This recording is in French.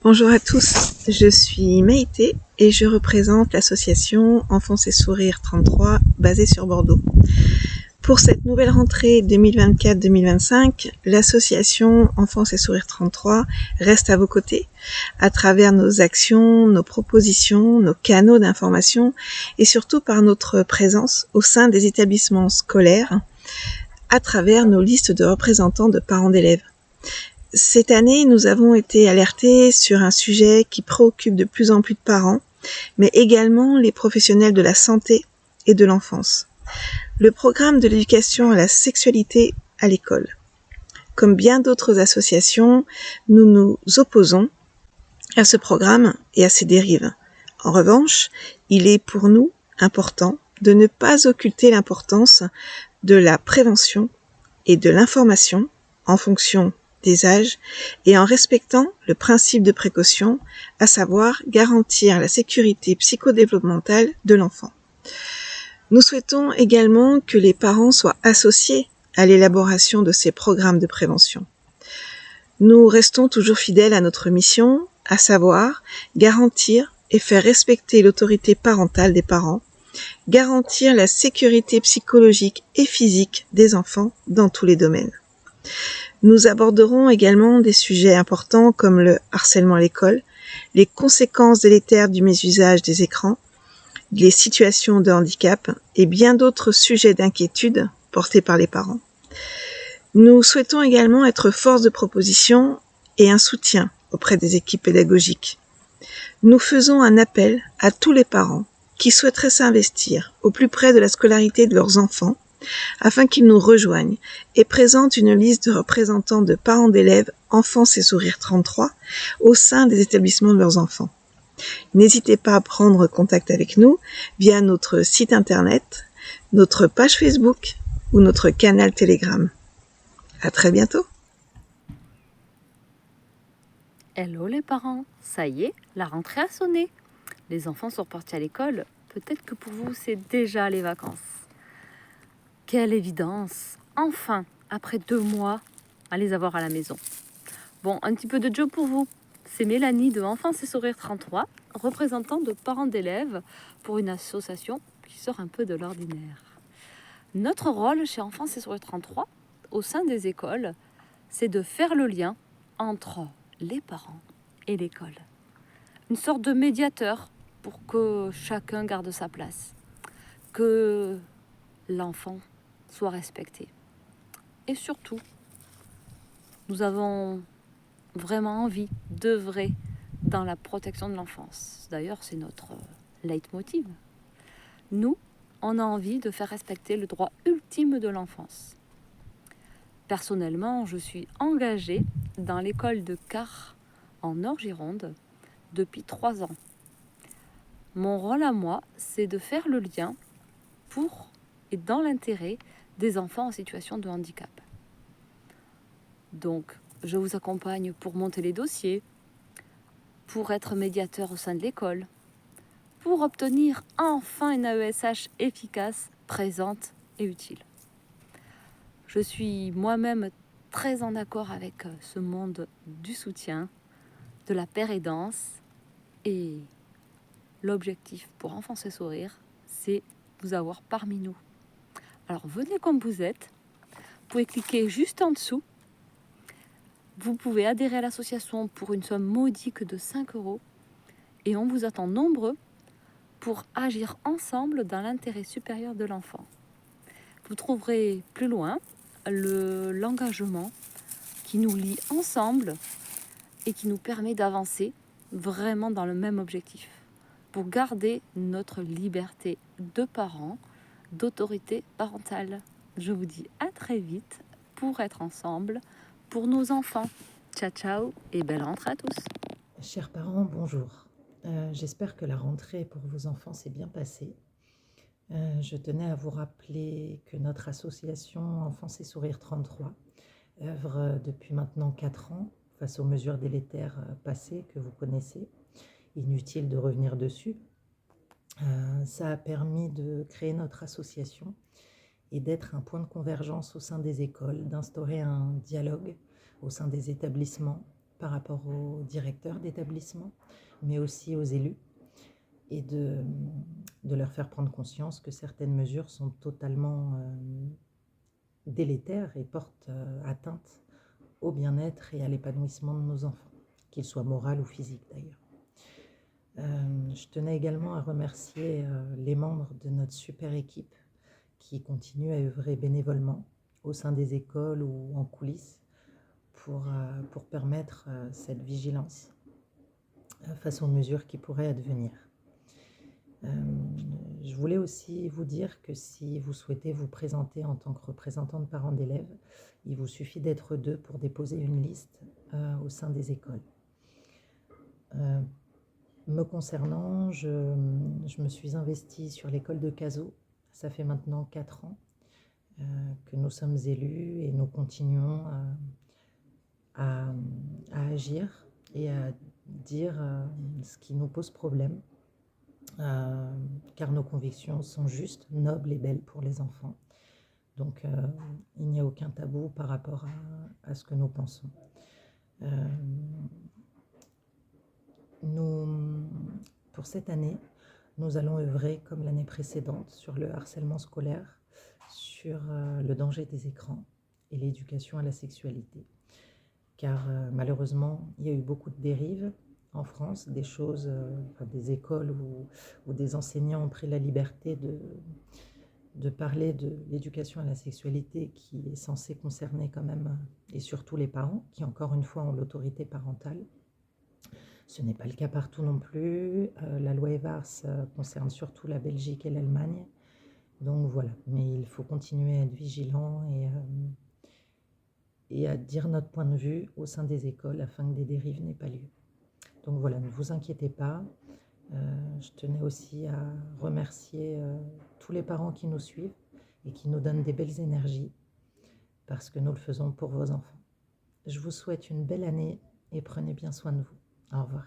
Bonjour à tous, je suis Maïté et je représente l'association Enfance et Sourires 33 basée sur Bordeaux. Pour cette nouvelle rentrée 2024-2025, l'association Enfance et Sourires 33 reste à vos côtés à travers nos actions, nos propositions, nos canaux d'information et surtout par notre présence au sein des établissements scolaires à travers nos listes de représentants de parents d'élèves. Cette année, nous avons été alertés sur un sujet qui préoccupe de plus en plus de parents, mais également les professionnels de la santé et de l'enfance. Le programme de l'éducation à la sexualité à l'école. Comme bien d'autres associations, nous nous opposons à ce programme et à ses dérives. En revanche, il est pour nous important de ne pas occulter l'importance de la prévention et de l'information en fonction des âges et en respectant le principe de précaution, à savoir garantir la sécurité psychodéveloppementale de l'enfant. Nous souhaitons également que les parents soient associés à l'élaboration de ces programmes de prévention. Nous restons toujours fidèles à notre mission, à savoir garantir et faire respecter l'autorité parentale des parents, garantir la sécurité psychologique et physique des enfants dans tous les domaines. Nous aborderons également des sujets importants comme le harcèlement à l'école, les conséquences délétères du mésusage des écrans, les situations de handicap et bien d'autres sujets d'inquiétude portés par les parents. Nous souhaitons également être force de proposition et un soutien auprès des équipes pédagogiques. Nous faisons un appel à tous les parents qui souhaiteraient s'investir au plus près de la scolarité de leurs enfants afin qu'ils nous rejoignent et présentent une liste de représentants de parents d'élèves Enfance et Sourires 33 au sein des établissements de leurs enfants. N'hésitez pas à prendre contact avec nous via notre site internet, notre page Facebook ou notre canal Telegram. À très bientôt. Hello les parents, ça y est, la rentrée a sonné. Les enfants sont repartis à l'école, peut-être que pour vous c'est déjà les vacances. Quelle évidence, enfin, après 2 mois, à les avoir à la maison. Bon, un petit peu de job pour vous. C'est Mélanie de Enfance et Sourires 33, représentant de parents d'élèves pour une association qui sort un peu de l'ordinaire. Notre rôle chez Enfance et Sourires 33, au sein des écoles, c'est de faire le lien entre les parents et l'école. Une sorte de médiateur pour que chacun garde sa place, que l'enfant soit respecté. Et surtout, nous avons vraiment envie d'œuvrer dans la protection de l'enfance. D'ailleurs, c'est notre leitmotiv. Nous, on a envie de faire respecter le droit ultime de l'enfance. Personnellement, je suis engagée dans l'école de Car en Nord-Gironde depuis 3 ans. Mon rôle à moi, c'est de faire le lien pour et dans l'intérêt des enfants en situation de handicap. Donc, je vous accompagne pour monter les dossiers, pour être médiateur au sein de l'école, pour obtenir enfin une AESH efficace, présente et utile. Je suis moi-même très en accord avec ce monde du soutien, de la pérédance, et l'objectif pour Enfance et Sourires, c'est vous avoir parmi nous. Alors venez comme vous êtes, vous pouvez cliquer juste en dessous. Vous pouvez adhérer à l'association pour une somme modique de 5 € et on vous attend nombreux pour agir ensemble dans l'intérêt supérieur de l'enfant. Vous trouverez plus loin l'engagement qui nous lie ensemble et qui nous permet d'avancer vraiment dans le même objectif, pour garder notre liberté de parents, d'autorité parentale. Je vous dis à très vite pour être ensemble pour nos enfants. Ciao, ciao et belle rentrée à tous. Chers parents, bonjour. J'espère que la rentrée pour vos enfants s'est bien passée. Je tenais à vous rappeler que notre association Enfance et Sourires 33 œuvre depuis maintenant 4 ans face aux mesures délétères passées que vous connaissez. Inutile de revenir dessus. Ça a permis de créer notre association et d'être un point de convergence au sein des écoles, d'instaurer un dialogue au sein des établissements par rapport aux directeurs d'établissement, mais aussi aux élus, et de leur faire prendre conscience que certaines mesures sont totalement délétères et portent atteinte au bien-être et à l'épanouissement de nos enfants, qu'ils soient moraux ou physiques d'ailleurs. Je tenais également à remercier les membres de notre super équipe qui continuent à œuvrer bénévolement au sein des écoles ou en coulisses pour permettre cette vigilance face aux mesures qui pourraient advenir. Je voulais aussi vous dire que si vous souhaitez vous présenter en tant que représentant de parents d'élèves, il vous suffit d'être 2 pour déposer une liste au sein des écoles. Me concernant, je me suis investie sur l'école de Cazaux. Ça fait maintenant 4 ans que nous sommes élus et nous continuons à agir et à dire ce qui nous pose problème, car nos convictions sont justes, nobles et belles pour les enfants. Donc il n'y a aucun tabou par rapport à ce que nous pensons. Pour cette année, nous allons œuvrer comme l'année précédente sur le harcèlement scolaire, sur le danger des écrans et l'éducation à la sexualité. Car malheureusement, il y a eu beaucoup de dérives en France, des choses, des écoles où des enseignants ont pris la liberté de parler de l'éducation à la sexualité qui est censée concerner quand même, et surtout les parents, qui encore une fois ont l'autorité parentale. Ce n'est pas le cas partout non plus. La loi Evars concerne surtout la Belgique et l'Allemagne. Donc voilà, mais il faut continuer à être vigilant et à dire notre point de vue au sein des écoles afin que des dérives n'aient pas lieu. Donc voilà, ne vous inquiétez pas. Je tenais aussi à remercier tous les parents qui nous suivent et qui nous donnent des belles énergies parce que nous le faisons pour vos enfants. Je vous souhaite une belle année et prenez bien soin de vous. Au revoir.